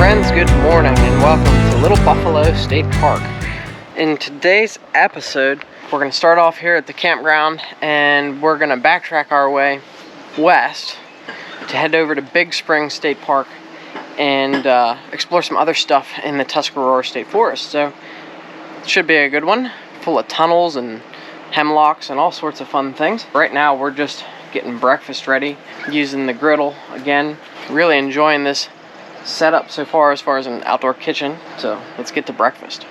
friends, good morning and welcome to Little Buffalo State Park. In today's episode, we're going to start off here at the campground and we're going to backtrack our way west to head over to Big Spring State Park and explore some other stuff in the Tuscarora State Forest. So it should be a good one, full of tunnels and hemlocks and all sorts of fun things. Right now we're just getting breakfast ready using the griddle again. Really enjoying this setup so far as an outdoor kitchen. So let's get to breakfast.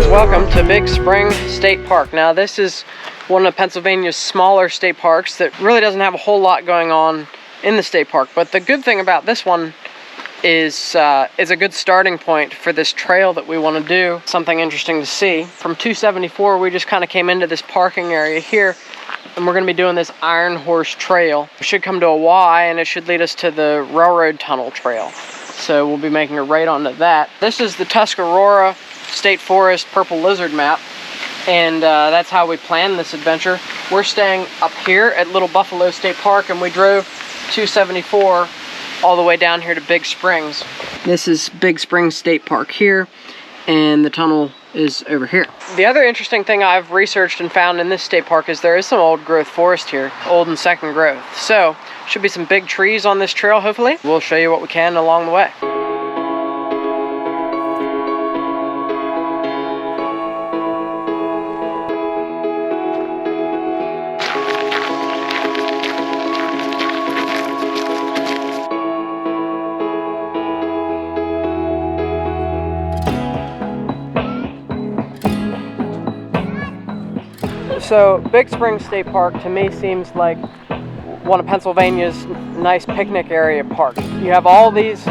Welcome to Big Spring State Park. Now this is one of Pennsylvania's smaller state parks that really doesn't have a whole lot going on in the state park, but the good thing about this one is a good starting point for this trail that we want to do. Something interesting to see. From 274 we just kind of came into this parking area here and we're going to be doing this Iron Horse Trail. We should come to a Y and it should lead us to the Railroad Tunnel Trail. So we'll be making a right onto that. This is the Tuscarora State Forest Purple Lizard map, and that's how we planned this adventure. We're staying up here at Little Buffalo State Park, and we drove 274 all the way down here to Big Springs. This is Big Springs State Park here, and the tunnel is over here. The other interesting thing I've researched and found in this state park is there is some old growth forest here, old and second growth. So should be some big trees on this trail, hopefully. We'll show you what we can along the way. So Big Spring State Park to me seems like one of Pennsylvania's nice picnic area parks. You have all these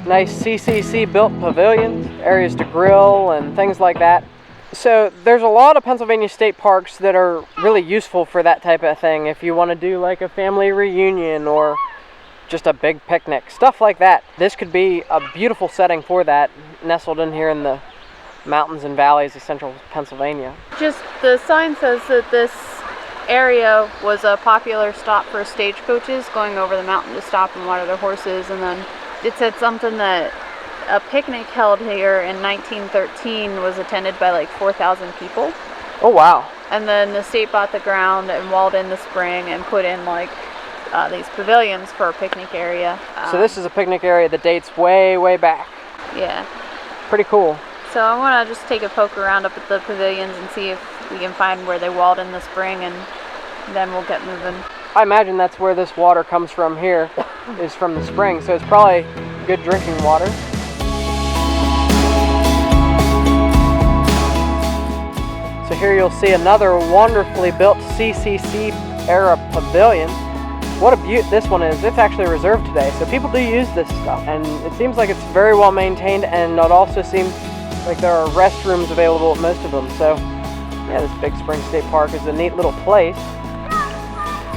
nice CCC built pavilions, areas to grill and things like that. So there's a lot of Pennsylvania state parks that are really useful for that type of thing. If you want to do like a family reunion or just a big picnic, stuff like that. This could be a beautiful setting for that, nestled in here in the mountains and valleys of central Pennsylvania. Just the sign says that this area was a popular stop for stagecoaches going over the mountain to stop and water their horses, and then it said something that a picnic held here in 1913 was attended by like 4,000 people. Oh wow. And then the state bought the ground and walled in the spring and put in like these pavilions for a picnic area. So this is a picnic area that dates way back. Yeah. Pretty cool. So I want to just take a poke around up at the pavilions and see if we can find where they walled in the spring, and then we'll get moving. I imagine that's where this water comes from here, is from the spring, so it's probably good drinking water. So here you'll see another wonderfully built CCC era pavilion. What a beaut this one is. It's actually reserved today, so people do use this stuff, and it seems like it's very well maintained, and it also seems like there are restrooms available at most of them. So yeah, this Big Spring State Park is a neat little place.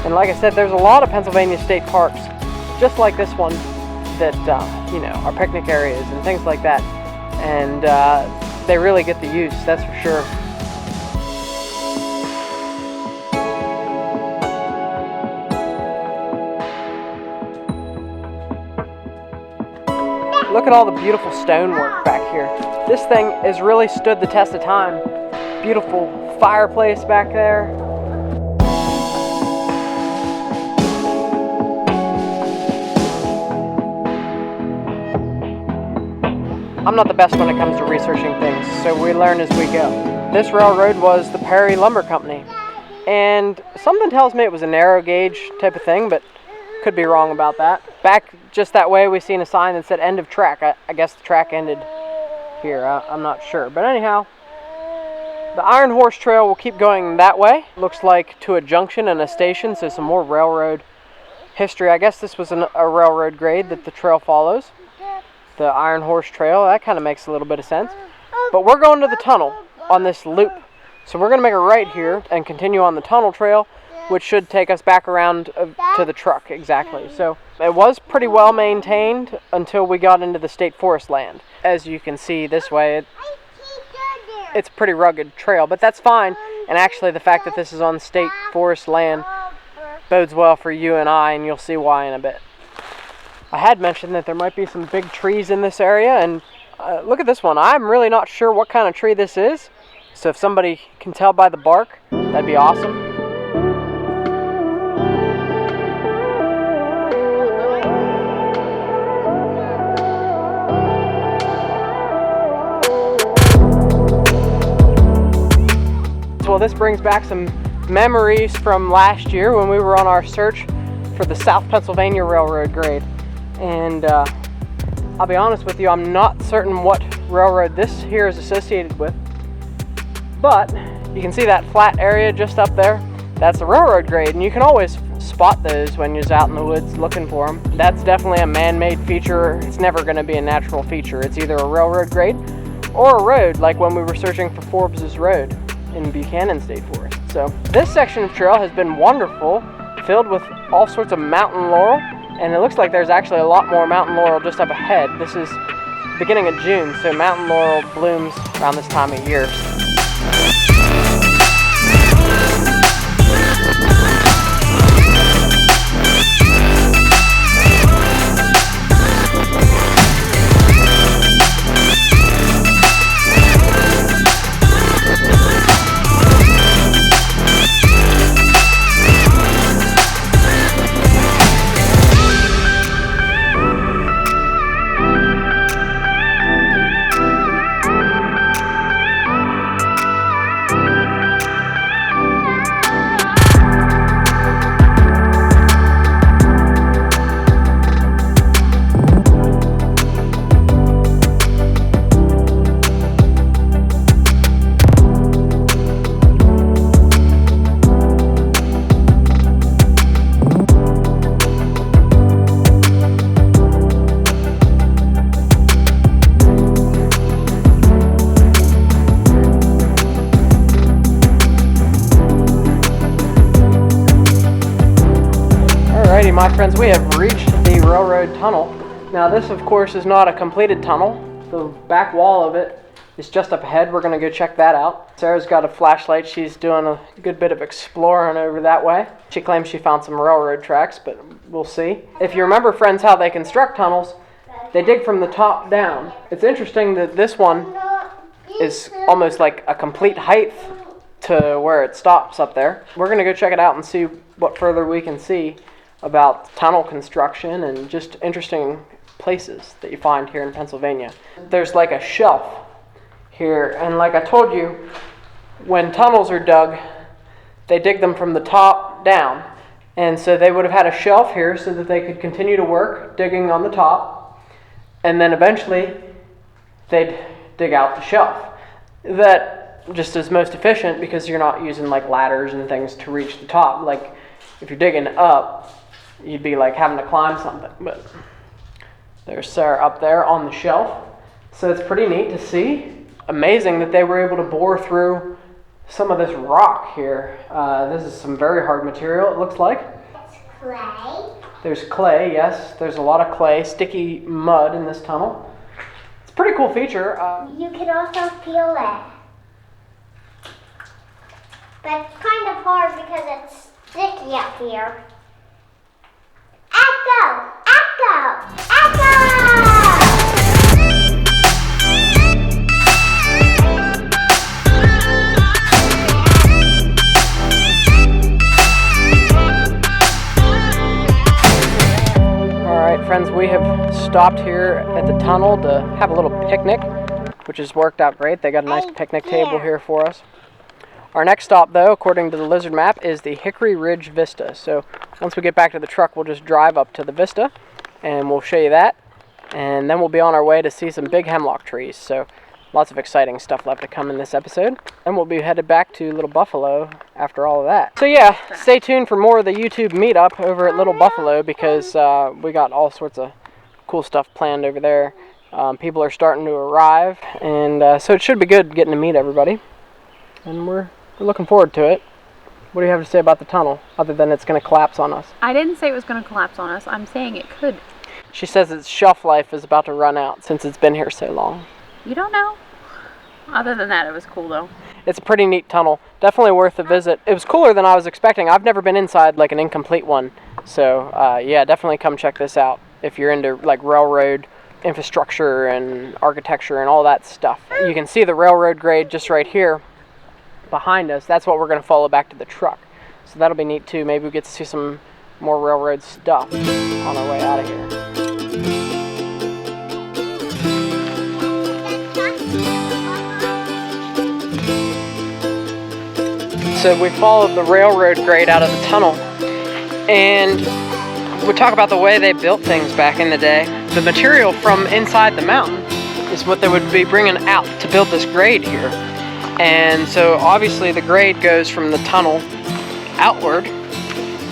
And like I said, there's a lot of Pennsylvania state parks just like this one that you know, are picnic areas and things like that, and they really get the use, that's for sure. Look at all the beautiful stonework back here. This thing has really stood the test of time. Beautiful fireplace back there. I'm not the best when it comes to researching things, so we learn as we go. This railroad was the Perry Lumber Company, and something tells me it was a narrow gauge type of thing, but could be wrong about that. Back just that way, we seen a sign that said end of track. I guess the track ended here. I'm not sure, but anyhow, the Iron Horse Trail will keep going that way. Looks like to a junction and a station, so some more railroad history. I guess this was a railroad grade that the trail follows. The Iron Horse Trail, that kind of makes a little bit of sense. But we're going to the tunnel on this loop. So we're going to make a right here and continue on the tunnel trail, which should take us back around to the truck, exactly. So it was pretty well maintained until we got into the state forest land. As you can see this way, it's a pretty rugged trail, but that's fine. And actually the fact that this is on state forest land bodes well for you and I, and you'll see why in a bit. I had mentioned that there might be some big trees in this area, and look at this one. I'm really not sure what kind of tree this is, so if somebody can tell by the bark, that'd be awesome. Well, this brings back some memories from last year when we were on our search for the South Pennsylvania Railroad grade. And I'll be honest with you, I'm not certain what railroad this here is associated with, but you can see that flat area just up there. That's a railroad grade, and you can always spot those when you're out in the woods looking for them. That's definitely a man-made feature. It's never going to be a natural feature. It's either a railroad grade or a road, like when we were searching for Forbes's Road in Buchanan State Forest. So this section of trail has been wonderful, filled with all sorts of mountain laurel. And it looks like there's actually a lot more mountain laurel just up ahead. This is beginning of June, so mountain laurel blooms around this time of year. My friends, we have reached the railroad tunnel. Now this of course is not a completed tunnel. The back wall of it is just up ahead. We're going to go check that out. Sarah's got a flashlight. She's doing a good bit of exploring over that way. She claims she found some railroad tracks, but we'll see. If you remember, friends, how they construct tunnels, they dig from the top down. It's interesting that this one is almost like a complete height to where it stops up there. We're going to go check it out and see what further we can see about tunnel construction and just interesting places that you find here in Pennsylvania. There's like a shelf here, and like I told you, when tunnels are dug, they dig them from the top down, and so they would have had a shelf here so that they could continue to work digging on the top, and then eventually they'd dig out the shelf. That just is most efficient because you're not using like ladders and things to reach the top. Like if you're digging up, you'd be like having to climb something. But there's Sarah up there on the shelf. So it's pretty neat to see. Amazing that they were able to bore through some of this rock here. This is some very hard material, it looks like. It's clay. There's clay, yes. There's a lot of clay, sticky mud in this tunnel. It's a pretty cool feature. You can also feel it. But it's kind of hard because it's sticky up here. Echo! Echo! Echo! Alright friends, we have stopped here at the tunnel to have a little picnic, which has worked out great. They got a nice picnic table here for us. Our next stop, though, according to the lizard map, is the Hickory Ridge Vista. So once we get back to the truck, we'll just drive up to the vista, and we'll show you that. And then we'll be on our way to see some big hemlock trees. So lots of exciting stuff left to come in this episode. And we'll be headed back to Little Buffalo after all of that. So yeah, stay tuned for more of the YouTube meetup over at Little Buffalo, because we got all sorts of cool stuff planned over there. People are starting to arrive, and so it should be good getting to meet everybody. And we're looking forward to it. What do you have to say about the tunnel, other than it's going to collapse on us? I didn't say it was going to collapse on us. I'm saying it could. She says its shelf life is about to run out since it's been here so long. You don't know. Other than that, it was cool though. It's a pretty neat tunnel. Definitely worth a visit. It was cooler than I was expecting. I've never been inside like an incomplete one. So yeah, definitely come check this out if you're into like railroad infrastructure and architecture and all that stuff. You can see the railroad grade just right here behind us. That's what we're going to follow back to the truck. So that'll be neat too. Maybe we get to see some more railroad stuff on our way out of here. So we followed the railroad grade out of the tunnel, and we talk about the way they built things back in the day. The material from inside the mountain is what they would be bringing out to build this grade here. And so obviously the grade goes from the tunnel outward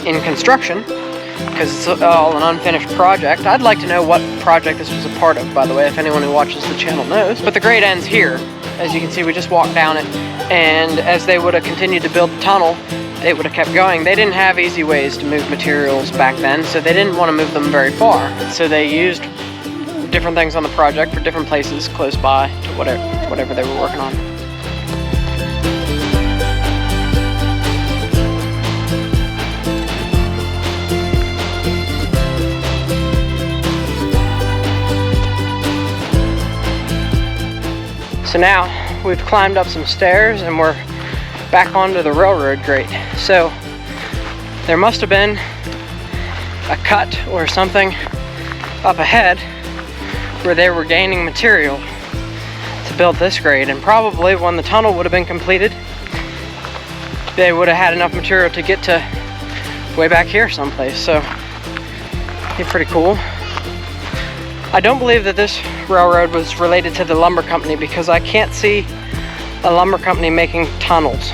in construction, because it's all an unfinished project. I'd like to know what project this was a part of, by the way, if anyone who watches the channel knows. But the grade ends here. As you can see, we just walked down it, and as they would have continued to build the tunnel, it would have kept going. They didn't have easy ways to move materials back then, so they didn't want to move them very far. So they used different things on the project for different places close by to whatever they were working on. So now we've climbed up some stairs and we're back onto the railroad grade. So there must have been a cut or something up ahead where they were gaining material to build this grade, and probably when the tunnel would have been completed, they would have had enough material to get to way back here someplace. So it's pretty cool. I don't believe that this railroad was related to the lumber company, because I can't see a lumber company making tunnels.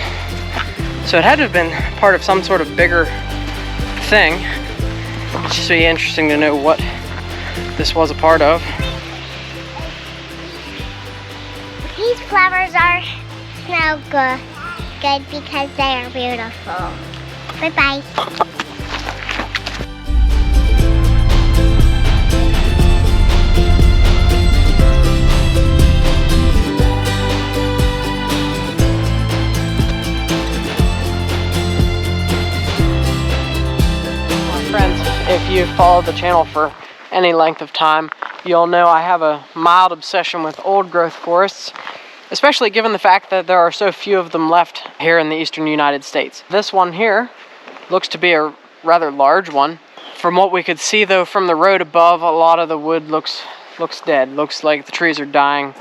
So it had to have been part of some sort of bigger thing. It'd just be interesting to know what this was a part of. These flowers smell good because they are beautiful. Bye-bye. If you've followed the channel for any length of time, you'll know I have a mild obsession with old growth forests, especially given the fact that there are so few of them left here in the eastern United States. This one here looks to be a rather large one. From what we could see though from the road above, a lot of the wood looks dead. Looks like the trees are dying.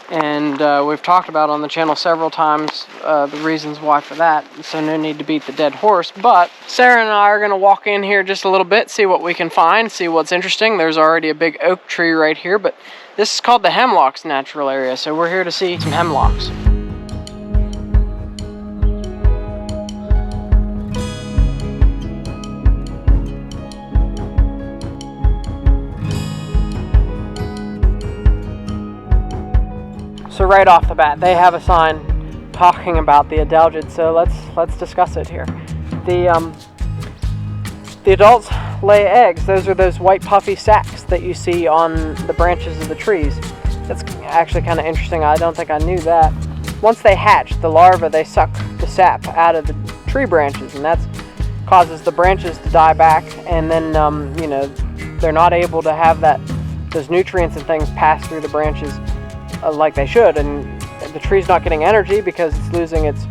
And we've talked about on the channel several times the reasons why for that, so no need to beat the dead horse. But Sarah and I are going to walk in here just a little bit, see what we can find, see what's interesting. There's already a big oak tree right here, but this is called the Hemlocks Natural Area, so we're here to see some hemlocks. So right off the bat, they have a sign talking about the adelgid, so let's discuss it here. The adults lay eggs. Those are those white puffy sacs that you see on the branches of the trees. That's actually kind of interesting. I don't think I knew that. Once they hatch, the larvae, they suck the sap out of the tree branches, and that causes the branches to die back, and then you know, they're not able to have those nutrients and things pass through the branches like they should, and the tree's not getting energy because it's losing its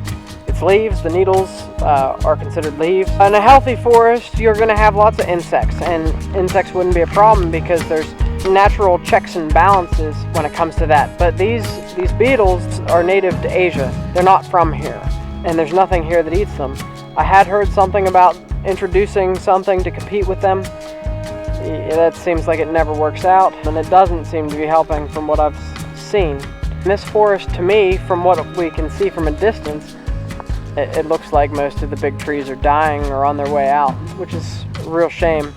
leaves. The needles are considered leaves. In a healthy forest, you're going to have lots of insects, and insects wouldn't be a problem because there's natural checks and balances when it comes to that. But these beetles are native to Asia. They're not from here, and there's nothing here that eats them. I had heard something about introducing something to compete with them. That seems like it never works out, and it doesn't seem to be helping from what I've seen. In this forest, to me, from what we can see from a distance, it looks like most of the big trees are dying or on their way out, which is a real shame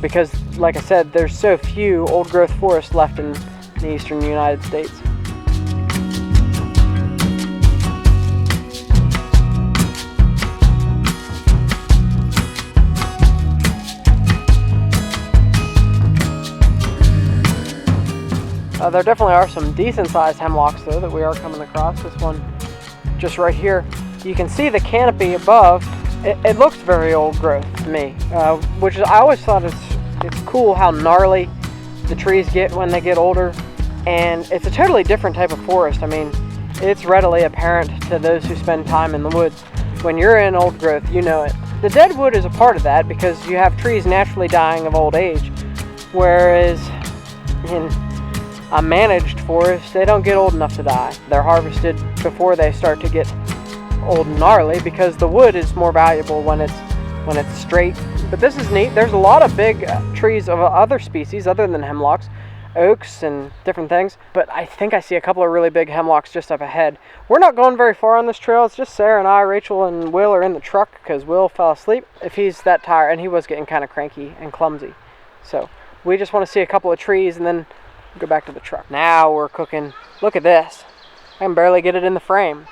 because, like I said, there's so few old-growth forests left in the eastern United States. There definitely are some decent-sized hemlocks, though, that we are coming across. This one just right here. You can see the canopy above. It looks very old growth to me, which is, I always thought it's cool how gnarly the trees get when they get older. And it's a totally different type of forest. I mean, it's readily apparent to those who spend time in the woods. When you're in old growth, you know it. The dead wood is a part of that because you have trees naturally dying of old age, whereas in a managed forest, they don't get old enough to die. They're harvested before they start to get old and gnarly because the wood is more valuable when it's straight. But this is neat. There's a lot of big trees of other species other than hemlocks, oaks and different things. But I think I see a couple of really big hemlocks just up ahead. We're not going very far on this trail. It's just Sarah and I. Rachel and Will are in the truck because Will fell asleep. If he's that tired, and he was getting kind of cranky and clumsy. So we just want to see a couple of trees and then go back to the truck. Now we're cooking. Look at this. I can barely get it in the frame.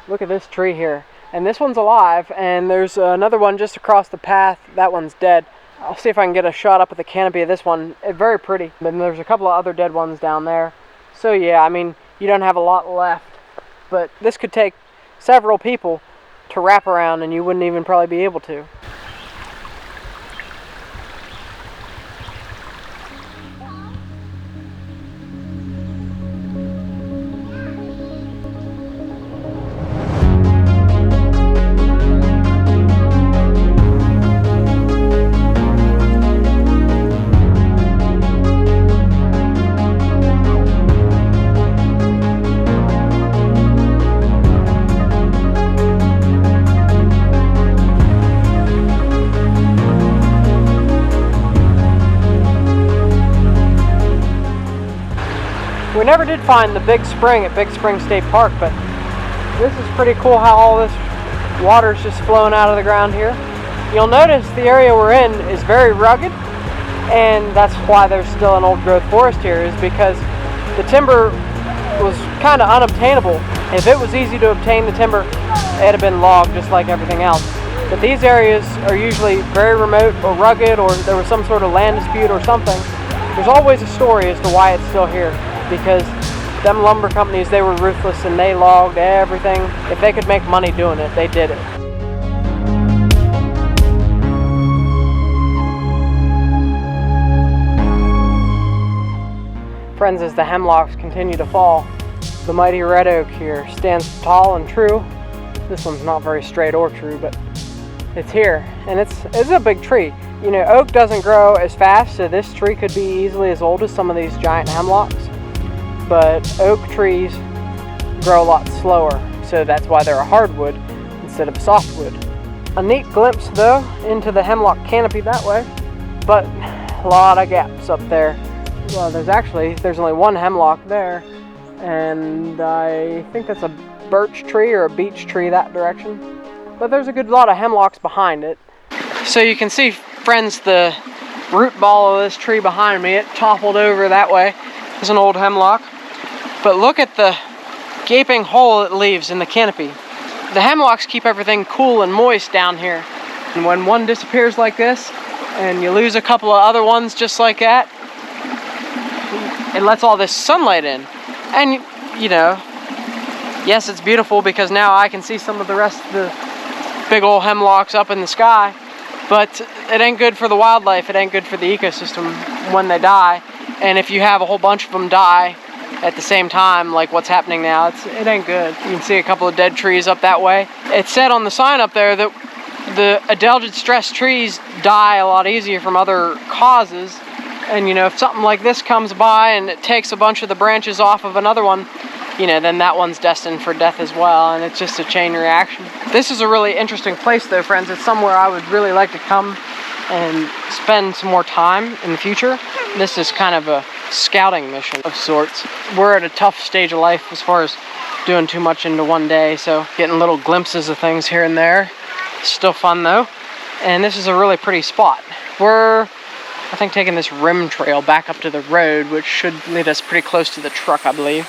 Look at this tree here. And this one's alive, and there's another one just across the path. That one's dead. I'll see if I can get a shot up at the canopy of this one. It's very pretty. And there's a couple of other dead ones down there. So yeah, I mean, you don't have a lot left. But this could take several people to wrap around, and you wouldn't even probably be able to. We never did find the big spring at Big Spring State Park, but this is pretty cool how all this water's just flowing out of the ground here. You'll notice the area we're in is very rugged, and that's why there's still an old growth forest here, is because the timber was kind of unobtainable. If it was easy to obtain the timber, it'd have been logged just like everything else. But these areas are usually very remote or rugged, or there was some sort of land dispute or something. There's always a story as to why it's still here, because them lumber companies, they were ruthless and they logged everything. If they could make money doing it, they did it. Friends, as the hemlocks continue to fall, the mighty red oak here stands tall and true. This one's not very straight or true, but it's here, and it's a big tree. You know, oak doesn't grow as fast, so this tree could be easily as old as some of these giant hemlocks. But oak trees grow a lot slower, so that's why they're a hardwood instead of a softwood. A neat glimpse, though, into the hemlock canopy that way, but a lot of gaps up there. Well, there's only one hemlock there, and I think that's a birch tree or a beech tree that direction. But there's a good lot of hemlocks behind it. So you can see, friends, the root ball of this tree behind me. It toppled over that way. It's an old hemlock. But look at the gaping hole it leaves in the canopy. The hemlocks keep everything cool and moist down here. And when one disappears like this, and you lose a couple of other ones just like that, it lets all this sunlight in. And, you know, yes, it's beautiful because now I can see some of the rest of the big old hemlocks up in the sky. But it ain't good for the wildlife. It ain't good for the ecosystem when they die. And if you have a whole bunch of them die at the same time, like what's happening now, it ain't good. You can see a couple of dead trees up that way. It said on the sign up there that the adelgid stress trees die a lot easier from other causes, And you know, if something like this comes by and it takes a bunch of the branches off of another one, you know, then that one's destined for death as well, and it's just a chain reaction. This is a really interesting place though, friends. It's somewhere I would really like to come and spend some more time in the future. This is kind of a scouting mission of sorts. We're at a tough stage of life as far as doing too much into one day, so getting little glimpses of things here and there. Still fun though. And this is a really pretty spot. We're, I think, taking this rim trail back up to the road, which should lead us pretty close to the truck, I believe.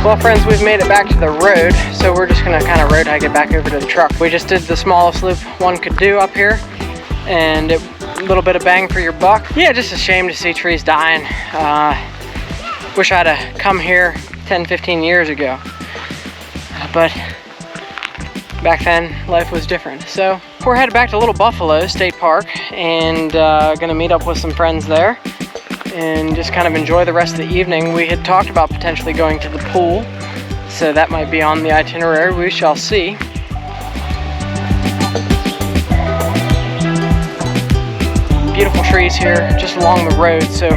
Well, friends, we've made it back to the road, so we're just gonna kind of road hike it back over to the truck. We just did the smallest loop one could do up here, and a little bit of bang for your buck. Yeah, just a shame to see trees dying. Wish I'd have come here 10-15 years ago, but back then life was different. So we're headed back to Little Buffalo State Park and gonna meet up with some friends there and just kind of enjoy the rest of the evening. We had talked about potentially going to the pool, so that might be on the itinerary. We shall see. Beautiful trees here just along the road, so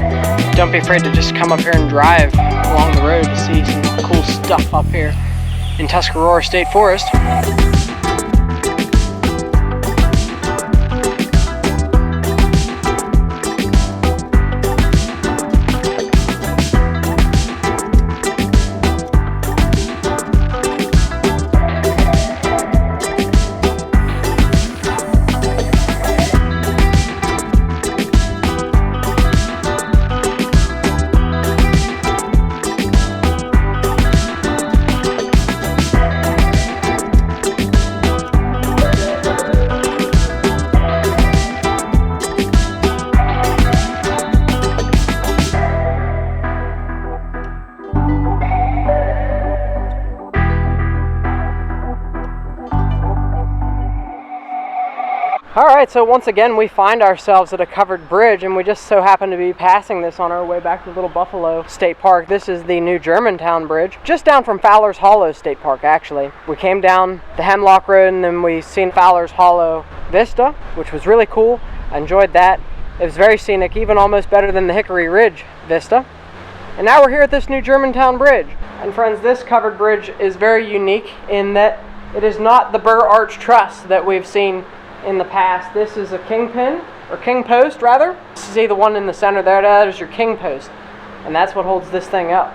don't be afraid to just come up here and drive along the road to see some cool stuff up here in Tuscarora State Forest. Alright, so once again we find ourselves at a covered bridge, and we just so happen to be passing this on our way back to Little Buffalo State Park. This is the new Germantown Bridge, just down from Fowler's Hollow State Park actually. We came down the Hemlock Road and then we seen Fowler's Hollow Vista, which was really cool. I enjoyed that. It was very scenic, even almost better than the Hickory Ridge Vista. And now we're here at this new Germantown Bridge. And friends, this covered bridge is very unique in that it is not the Burr Arch Truss that we've seen in the past. This is a kingpin, or king post rather. See the one in the center there? That is your king post, and that's what holds this thing up.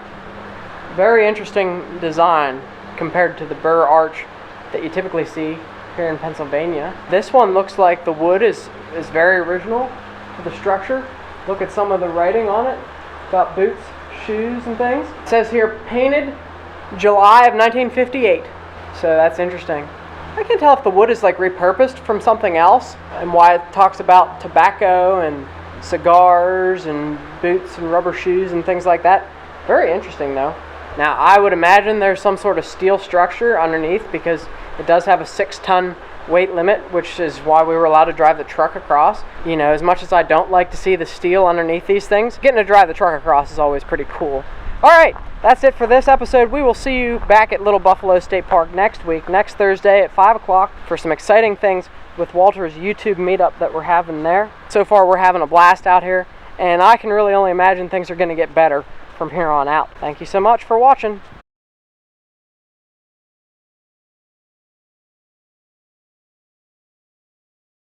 Very interesting design compared to the Burr Arch that you typically see here in Pennsylvania. This one looks like the wood is very original to the structure. Look at some of the writing on it. Got boots, shoes, and things. It says here, painted July of 1958. So that's interesting. I can't tell if the wood is like repurposed from something else, and why it talks about tobacco and cigars and boots and rubber shoes and things like that. Very interesting though. Now I would imagine there's some sort of steel structure underneath, because it does have a 6-ton weight limit, which is why we were allowed to drive the truck across. You know, as much as I don't like to see the steel underneath these things, getting to drive the truck across is always pretty cool. Alright, that's it for this episode. We will see you back at Little Buffalo State Park next week, next Thursday at 5 o'clock for some exciting things with Walter's YouTube meetup that we're having there. So far we're having a blast out here, and I can really only imagine things are going to get better from here on out. Thank you so much for watching.